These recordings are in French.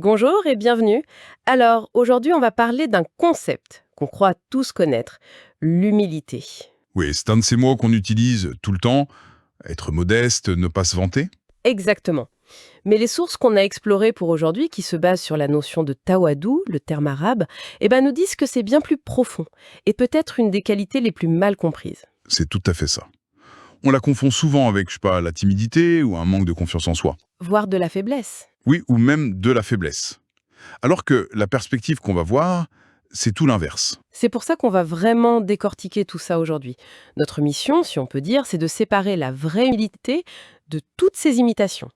Bonjour et bienvenue. Alors, aujourd'hui, on va parler d'un concept qu'on croit tous connaître, l'humilité. Oui, c'est un de ces mots qu'on utilise tout le temps. Être modeste, ne pas se vanter. Exactement. Mais les sources qu'on a explorées pour aujourd'hui, qui se basent sur la notion de tawadou, le terme arabe, nous disent que c'est bien plus profond et peut-être une des qualités les plus mal comprises, C'est tout à fait ça. On la confond souvent avec, je sais pas, la timidité ou un manque de confiance en soi. voire de la faiblesse. Oui, ou même de la faiblesse. Alors que la perspective qu'on va voir, c'est tout l'inverse. C'est pour ça qu'on va vraiment décortiquer tout ça aujourd'hui. Notre mission, si on peut dire, c'est de séparer la vraie humilité de toutes ces imitations.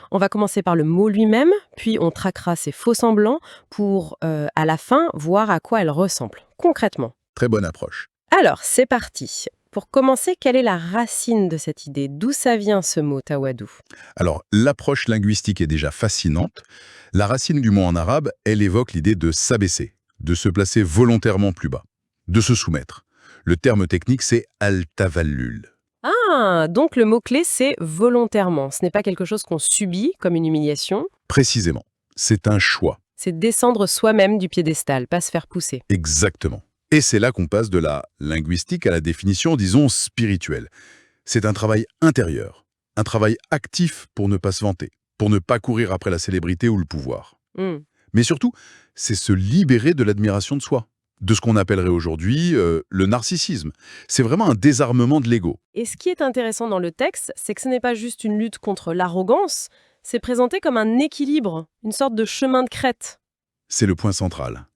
On va commencer par le mot lui-même, puis on traquera ses faux semblants pour, à la fin, voir à quoi elle ressemble, concrètement. Très bonne approche. Alors, c'est parti. Pour commencer, quelle est la racine de cette idée? D'où ça vient ce mot tawadou? Alors, l'approche linguistique est déjà fascinante. La racine du mot en arabe, elle évoque l'idée de s'abaisser, de se placer volontairement plus bas, de se soumettre. Le terme technique, c'est al-tavallul. Ah, donc le mot-clé, c'est volontairement. Ce n'est pas quelque chose qu'on subit comme une humiliation, Précisément, c'est un choix. c'est descendre soi-même du piédestal, pas se faire pousser. Exactement. Et c'est là qu'on passe de la linguistique à la définition, disons, spirituelle. C'est un travail intérieur, un travail actif pour ne pas se vanter, pour ne pas courir après la célébrité ou le pouvoir. Hmm. Mais surtout, c'est se libérer de l'admiration de soi, de ce qu'on appellerait aujourd'hui le narcissisme. C'est vraiment un désarmement de l'ego. Et ce qui est intéressant dans le texte, c'est que ce n'est pas juste une lutte contre l'arrogance, c'est présenté comme un équilibre, une sorte de chemin de crête. C'est le point central.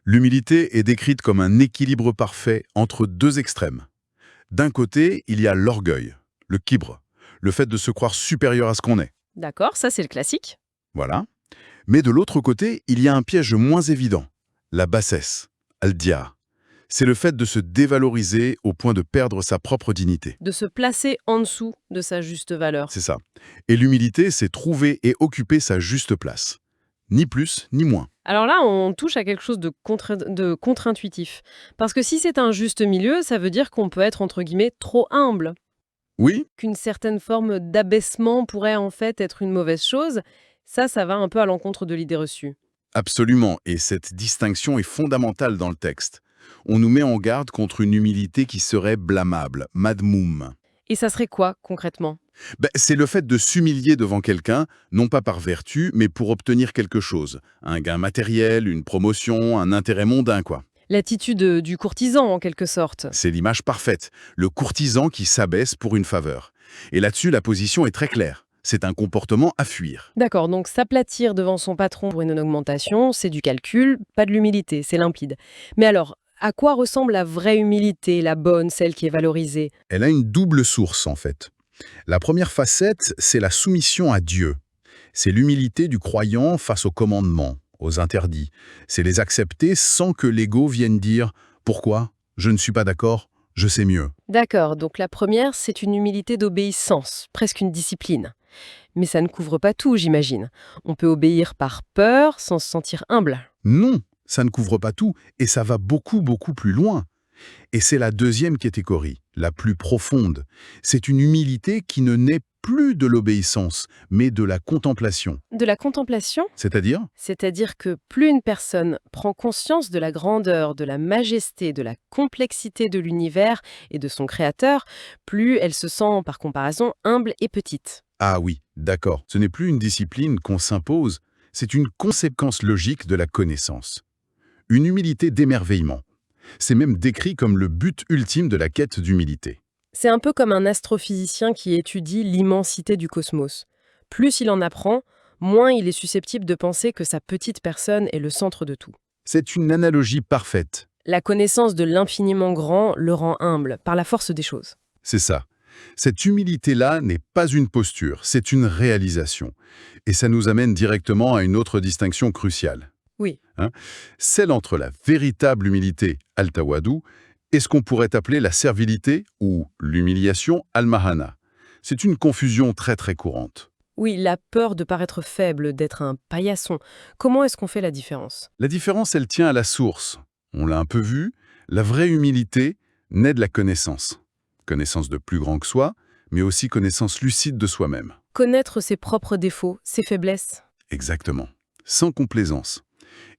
L'humilité est décrite comme un équilibre parfait entre deux extrêmes. D'un côté, il y a l'orgueil, le kibre, le fait de se croire supérieur à ce qu'on est. D'accord, ça c'est le classique. Voilà. Mais de l'autre côté, il y a un piège moins évident, la bassesse, al-dia. C'est le fait de se dévaloriser au point de perdre sa propre dignité. De se placer en dessous de sa juste valeur. C'est ça. Et l'humilité, c'est trouver et occuper sa juste place. Ni plus, ni moins. Alors là, on touche à quelque chose de contre-intuitif. Parce que si c'est un juste milieu, ça veut dire qu'on peut être, entre guillemets, trop humble. Oui, Qu'une certaine forme d'abaissement pourrait en fait être une mauvaise chose. Ça va un peu à l'encontre de l'idée reçue. absolument. Et cette distinction est fondamentale dans le texte. On nous met en garde contre une humilité qui serait blâmable, madmoum. Et ça serait quoi, concrètement? C'est le fait de s'humilier devant quelqu'un, non pas par vertu, mais pour obtenir quelque chose. Un gain matériel, une promotion, un intérêt mondain, quoi. L'attitude du courtisan, en quelque sorte. C'est l'image parfaite. Le courtisan qui s'abaisse pour une faveur. Et là-dessus, la position est très claire. C'est un comportement à fuir. D'accord, donc s'aplatir devant son patron pour une augmentation, c'est du calcul, pas de l'humilité, c'est limpide. Mais alors, à quoi ressemble la vraie humilité, la bonne, celle qui est valorisée? Elle a une double source, en fait. La première facette, c'est la soumission à Dieu. C'est l'humilité du croyant face aux commandements, aux interdits. C'est les accepter sans que l'ego vienne dire « Pourquoi? Je ne suis pas d'accord, je sais mieux ». D'accord, donc la première, c'est une humilité d'obéissance, presque une discipline. Mais ça ne couvre pas tout, j'imagine. On peut obéir par peur sans se sentir humble. Non, ça ne couvre pas tout, et ça va beaucoup, beaucoup plus loin. Et c'est la deuxième catégorie, la plus profonde. C'est une humilité qui ne naît plus de l'obéissance, mais de la contemplation. De la contemplation, C'est-à-dire, c'est-à-dire que plus une personne prend conscience de la grandeur, de la majesté, de la complexité de l'univers et de son créateur, plus elle se sent, par comparaison, humble et petite. ah oui, d'accord, ce n'est plus une discipline qu'on s'impose, c'est une conséquence logique de la connaissance. Une humilité d'émerveillement. C'est même décrit comme le but ultime de la quête d'humilité. C'est un peu comme un astrophysicien qui étudie l'immensité du cosmos. Plus il en apprend, moins il est susceptible de penser que sa petite personne est le centre de tout. C'est une analogie parfaite. La connaissance de l'infiniment grand le rend humble, par la force des choses. C'est ça. Cette humilité-là n'est pas une posture, c'est une réalisation. Et ça nous amène directement à une autre distinction cruciale. Oui. Celle entre la véritable humilité, al-tawadou, et ce qu'on pourrait appeler la servilité ou l'humiliation, al-mahana. C'est une confusion très très courante. Oui, la peur de paraître faible, d'être un paillasson. Comment est-ce qu'on fait la différence? La différence, elle tient à la source. On l'a un peu vu, la vraie humilité naît de la connaissance. Connaissance de plus grand que soi, mais aussi connaissance lucide de soi-même. Connaître ses propres défauts, ses faiblesses. Exactement. sans complaisance.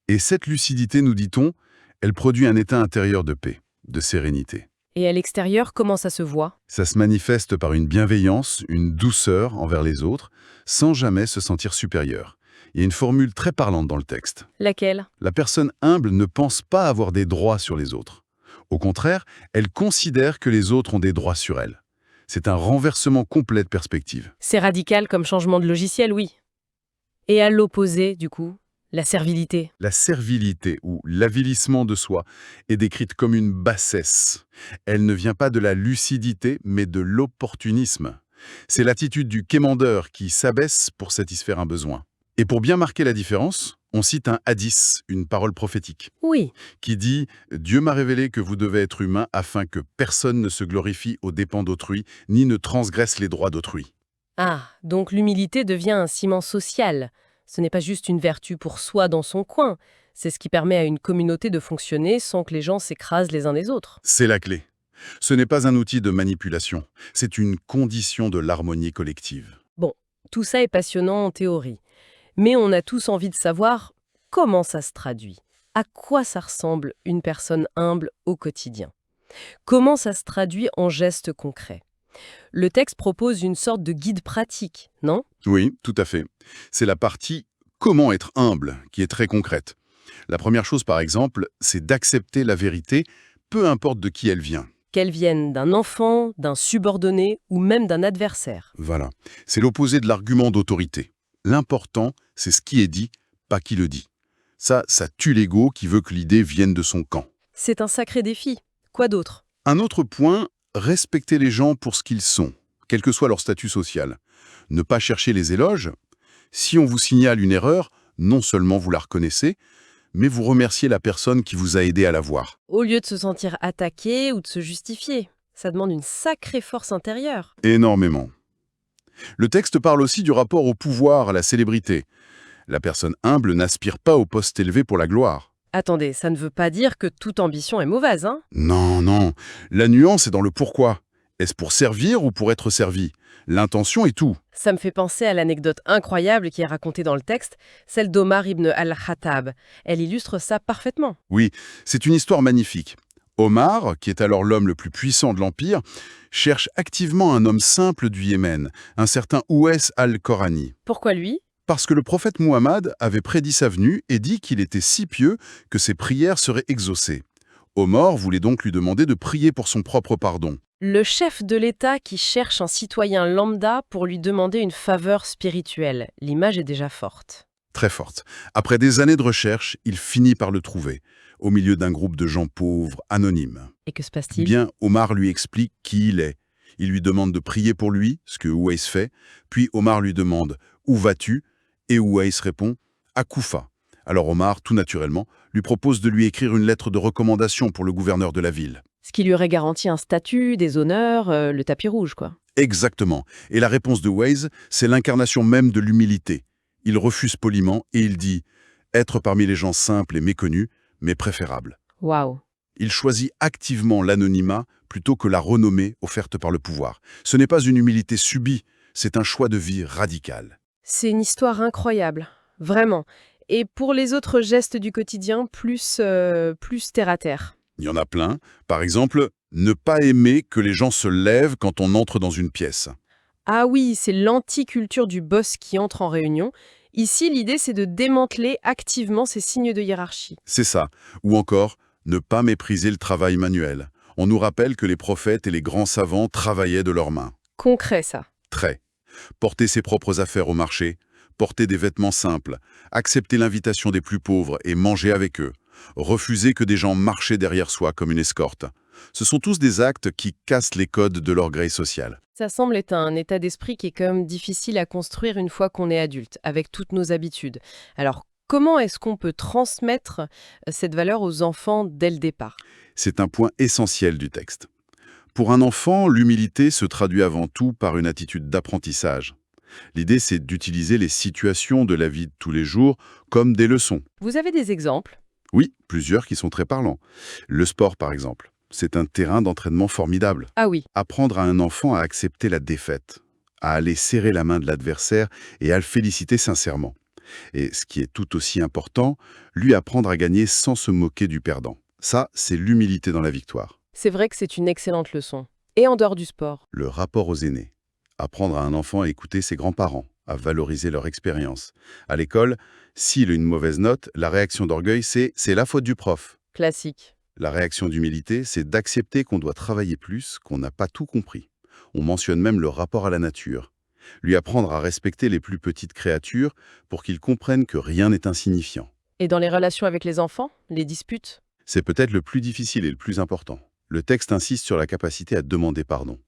Et cette lucidité, nous dit-on, elle produit un état intérieur de paix, de sérénité. Et à l'extérieur, comment ça se voit? Ça se manifeste par une bienveillance, une douceur envers les autres, sans jamais se sentir supérieur. Il y a une formule très parlante dans le texte. Laquelle? La personne humble ne pense pas avoir des droits sur les autres. Au contraire, elle considère que les autres ont des droits sur elle. C'est un renversement complet de perspective. C'est radical comme changement de logiciel, oui. Et à l'opposé, du coup, la servilité. La servilité ou l'avilissement de soi est décrite comme une bassesse. Elle ne vient pas de la lucidité, mais de l'opportunisme. C'est l'attitude du quémandeur qui s'abaisse pour satisfaire un besoin. Et pour bien marquer la différence, on cite un hadith, une parole prophétique, Oui, qui dit « Dieu m'a révélé que vous devez être humain afin que personne ne se glorifie aux dépens d'autrui, ni ne transgresse les droits d'autrui. » ah, donc l'humilité devient un ciment social. Ce n'est pas juste une vertu pour soi dans son coin. C'est ce qui permet à une communauté de fonctionner sans que les gens s'écrasent les uns des autres. C'est la clé. Ce n'est pas un outil de manipulation, c'est une condition de l'harmonie collective. Bon, tout ça est passionnant en théorie. Mais on a tous envie de savoir comment ça se traduit. À quoi ça ressemble une personne humble au quotidien? Comment ça se traduit en gestes concrets? Le texte propose une sorte de guide pratique, non? Oui, tout à fait. C'est la partie « comment être humble » qui est très concrète. La première chose, par exemple, c'est d'accepter la vérité, peu importe de qui elle vient. Qu'elle vienne d'un enfant, d'un subordonné ou même d'un adversaire. Voilà. C'est l'opposé de l'argument d'autorité. L'important, c'est ce qui est dit, pas qui le dit. Ça tue l'ego qui veut que l'idée vienne de son camp. C'est un sacré défi. Quoi d'autre? Un autre point, respecter les gens pour ce qu'ils sont, quel que soit leur statut social. Ne pas chercher les éloges. Si on vous signale une erreur, non seulement vous la reconnaissez, mais vous remerciez la personne qui vous a aidé à la voir. Au lieu de se sentir attaqué ou de se justifier. Ça demande une sacrée force intérieure. Énormément. Le texte parle aussi du rapport au pouvoir, à la célébrité. La personne humble n'aspire pas au poste élevé pour la gloire. Attendez, ça ne veut pas dire que toute ambition est mauvaise, hein? Non, non. La nuance est dans le pourquoi. Est-ce pour servir ou pour être servi? L'intention est tout. Ça me fait penser à l'anecdote incroyable qui est racontée dans le texte, celle d'Omar ibn al-Khattab. Elle illustre ça parfaitement. Oui, c'est une histoire magnifique. Omar, qui est alors l'homme le plus puissant de l'Empire, cherche activement un homme simple du Yémen, un certain Ouais al-Qorani. Pourquoi lui? Parce que le prophète Muhammad avait prédit sa venue et dit qu'il était si pieux que ses prières seraient exaucées. Omar voulait donc lui demander de prier pour son propre pardon. Le chef de l'État qui cherche un citoyen lambda pour lui demander une faveur spirituelle. L'image est déjà forte. Très forte. Après des années de recherche, il finit par le trouver, au milieu d'un groupe de gens pauvres, anonymes. Et que se passe-t-il? Bien, Omar lui explique qui il est. Il lui demande de prier pour lui, ce que Ouais fait, puis Omar lui demande « Où vas-tu ?» et Ouais répond « À Koufa ». Alors Omar, tout naturellement, lui propose de lui écrire une lettre de recommandation pour le gouverneur de la ville. Ce qui lui aurait garanti un statut, des honneurs, le tapis rouge, quoi. Exactement. Et la réponse de Ouais, c'est l'incarnation même de l'humilité. Il refuse poliment et il dit « Être parmi les gens simples et méconnus, mais préférable ». Waouh. Il choisit activement l'anonymat plutôt que la renommée offerte par le pouvoir. Ce n'est pas une humilité subie, c'est un choix de vie radical. C'est une histoire incroyable, vraiment. Et pour les autres gestes du quotidien, plus terre à terre. Il y en a plein. Par exemple, ne pas aimer que les gens se lèvent quand on entre dans une pièce. Ah oui, c'est l'anticulture du boss qui entre en réunion. Ici, l'idée, c'est de démanteler activement ces signes de hiérarchie. C'est ça. Ou encore, ne pas mépriser le travail manuel. On nous rappelle que les prophètes et les grands savants travaillaient de leurs mains. Concret, ça. Très. Porter ses propres affaires au marché, porter des vêtements simples, accepter l'invitation des plus pauvres et manger avec eux, refuser que des gens marchaient derrière soi comme une escorte. Ce sont tous des actes qui cassent les codes de l'orgueil social. Ça semble être un état d'esprit qui est quand même difficile à construire une fois qu'on est adulte, avec toutes nos habitudes. Alors, comment est-ce qu'on peut transmettre cette valeur aux enfants dès le départ? C'est un point essentiel du texte. Pour un enfant, l'humilité se traduit avant tout par une attitude d'apprentissage. L'idée, c'est d'utiliser les situations de la vie de tous les jours comme des leçons. Vous avez des exemples? Oui, plusieurs qui sont très parlants. Le sport, par exemple. C'est un terrain d'entraînement formidable. Ah oui. Apprendre à un enfant à accepter la défaite, à aller serrer la main de l'adversaire et à le féliciter sincèrement. Et ce qui est tout aussi important, lui apprendre à gagner sans se moquer du perdant. Ça, c'est l'humilité dans la victoire. C'est vrai que c'est une excellente leçon. Et en dehors du sport? Le rapport aux aînés. Apprendre à un enfant à écouter ses grands-parents, à valoriser leur expérience. À l'école, s'il a une mauvaise note, la réaction d'orgueil, c'est la faute du prof. Classique. La réaction d'humilité, c'est d'accepter qu'on doit travailler plus, qu'on n'a pas tout compris. On mentionne même le rapport à la nature. Lui apprendre à respecter les plus petites créatures pour qu'ils comprennent que rien n'est insignifiant. Et dans les relations avec les enfants? Les disputes? C'est peut-être le plus difficile et le plus important. Le texte insiste sur la capacité à demander pardon.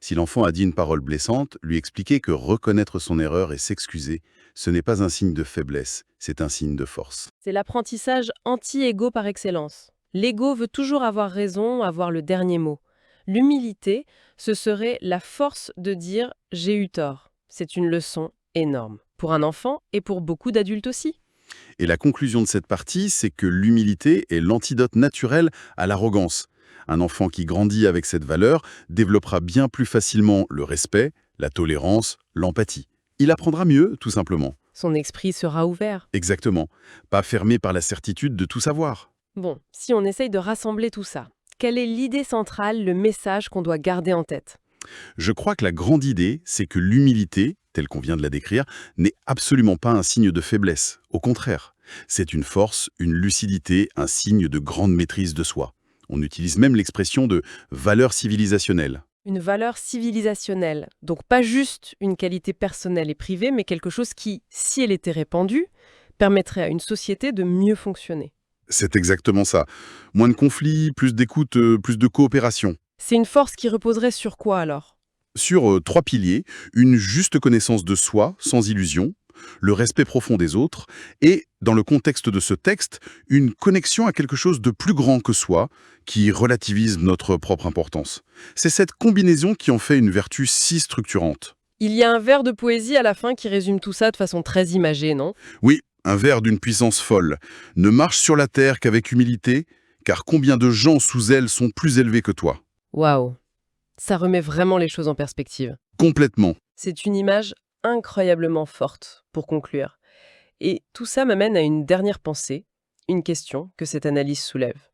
Si l'enfant a dit une parole blessante, lui expliquer que reconnaître son erreur et s'excuser, ce n'est pas un signe de faiblesse, c'est un signe de force. C'est l'apprentissage anti-égo par excellence. L'ego veut toujours avoir raison, avoir le dernier mot. L'humilité, ce serait la force de dire « j'ai eu tort ». C'est une leçon énorme, pour un enfant et pour beaucoup d'adultes aussi. Et la conclusion de cette partie, c'est que l'humilité est l'antidote naturel à l'arrogance. Un enfant qui grandit avec cette valeur développera bien plus facilement le respect, la tolérance, l'empathie. Il apprendra mieux, tout simplement. Son esprit sera ouvert. Exactement. Pas fermé par la certitude de tout savoir. Bon, si on essaye de rassembler tout ça, quelle est l'idée centrale, le message qu'on doit garder en tête? Je crois que la grande idée, c'est que l'humilité, telle qu'on vient de la décrire, n'est absolument pas un signe de faiblesse. Au contraire, c'est une force, une lucidité, un signe de grande maîtrise de soi. On utilise même l'expression de valeur civilisationnelle. Une valeur civilisationnelle, donc pas juste une qualité personnelle et privée, mais quelque chose qui, si elle était répandue, permettrait à une société de mieux fonctionner. C'est exactement ça. Moins de conflits, plus d'écoute, plus de coopération. C'est une force qui reposerait sur quoi alors? Sur 3 piliers, une juste connaissance de soi, sans illusion, le respect profond des autres, et, dans le contexte de ce texte, une connexion à quelque chose de plus grand que soi, qui relativise notre propre importance. C'est cette combinaison qui en fait une vertu si structurante. Il y a un vers de poésie à la fin qui résume tout ça de façon très imagée, non? Oui, un vers d'une puissance folle. Ne marche sur la terre qu'avec humilité, car combien de gens sous elle sont plus élevés que toi? Waouh! Ça remet vraiment les choses en perspective. Complètement. C'est une image incroyablement forte pour conclure. Et tout ça m'amène à une dernière pensée, une question que cette analyse soulève.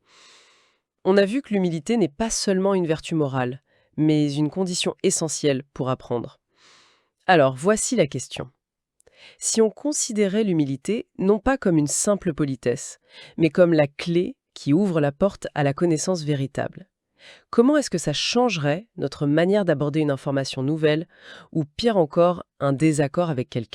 On a vu que l'humilité n'est pas seulement une vertu morale, mais une condition essentielle pour apprendre. Alors, voici la question. Si on considérait l'humilité non pas comme une simple politesse, mais comme la clé qui ouvre la porte à la connaissance véritable, comment est-ce que ça changerait notre manière d'aborder une information nouvelle, ou pire encore, un désaccord avec quelqu'un?